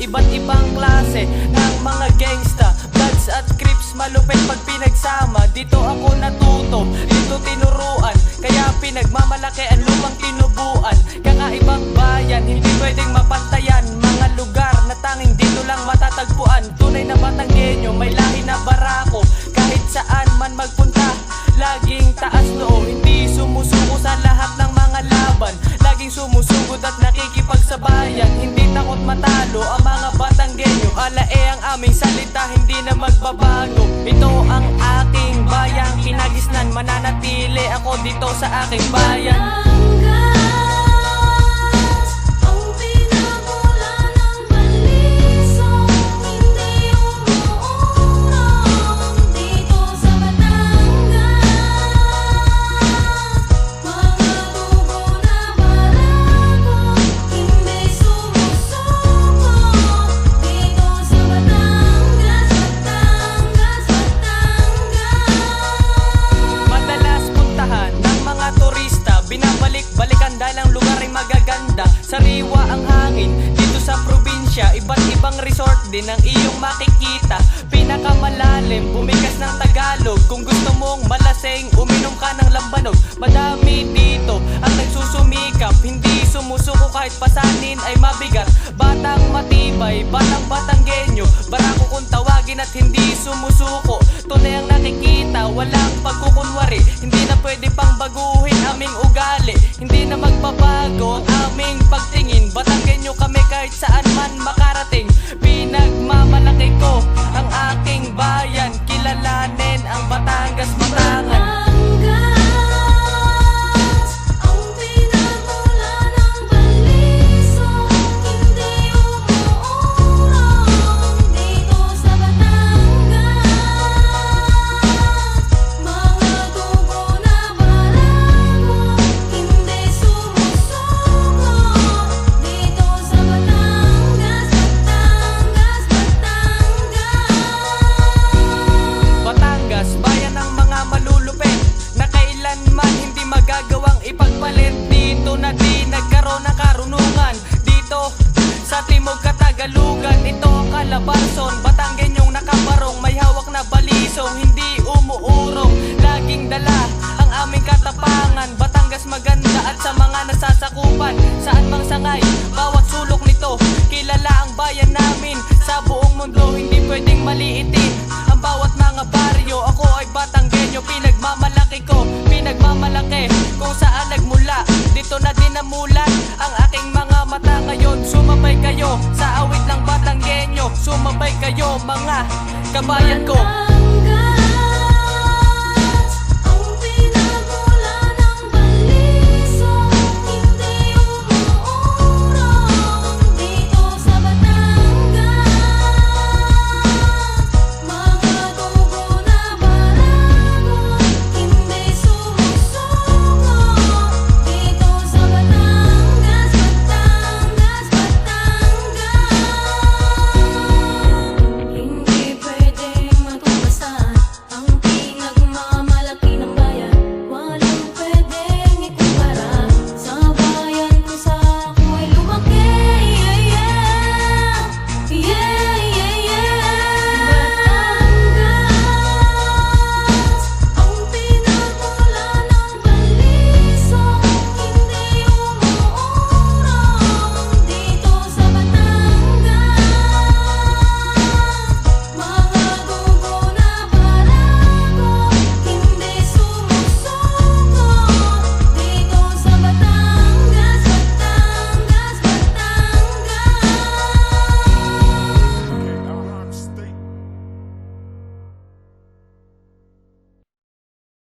Iba't ibang klase ng mga gangsta, Bloods at Crips, malupit pag pinagsama. Dito ako natuto, dito tinuruan, kaya pinagmamalaki ang lumang tinubuan. Kakaibang bayan, hindi pwedeng mapantayan, mga lugar na tanging dito lang matatagpuan. Tunay na Batanggenyo, may lahi na barako, kahit saan man magpunta, laging taas noo, hindi sumusuko sa lahat ng mga laban. Laging sumusugod at nakikipagsabayan, hindi takot matalo ang mga Batanggenyo. Alae ang aming salita, hindi na magbabago. Ito ang aking bayan, kinagisnan, mananatili ako dito sa aking bayan. Binabalik-balikan dahil ang lugar ay magaganda. Sariwa ang hangin dito sa probinsya, iba't ibang resort din ang iyong makikita. Pinakamalalim, bumigas ng Tagalog. Kung gusto mong malaseng, uminom ka ng lambanog. Madami dito ang nagsusumikap, hindi sumusuko kahit pasanin ay mabigat. Batang matibay, batang Batanggenyo, barako kung tawagin at hindi sumusuko. Tunay ang nakikita, walang pagkukunwari, hindi na pwede pang baguhin aming ugali, hindi na magbabago ang aming pagtingin. Batanggenyo kami kahit saan man makarating. Pinagmamalaki ko ang aking bayan, kilalanin ang Batangas, Batangan. Magagawang ipagpalit dito na di nagkaroon ng karunungan. Dito sa Timog Katagalugan, ito ang Calabarzon, Batanggenyong nakabarong, may hawak na balisong, hindi umuurong, laging dala ang aming katapangan. Batangas maganda at sa mga nasasakupan, saan mang sangay, bawat sulok nito, kilala ang bayan namin sa buong mundo, hindi pwedeng maliitin ang bawat mga baryo. Ako ay Batanggenyo, pinagmamalaki ko, pinagmamalaki kung saan nagmula. Dito na din namulat ang aking mga mata ngayon. Sumabay kayo sa awit ng Batanggenyo, sumabay kayo mga kabayan ko.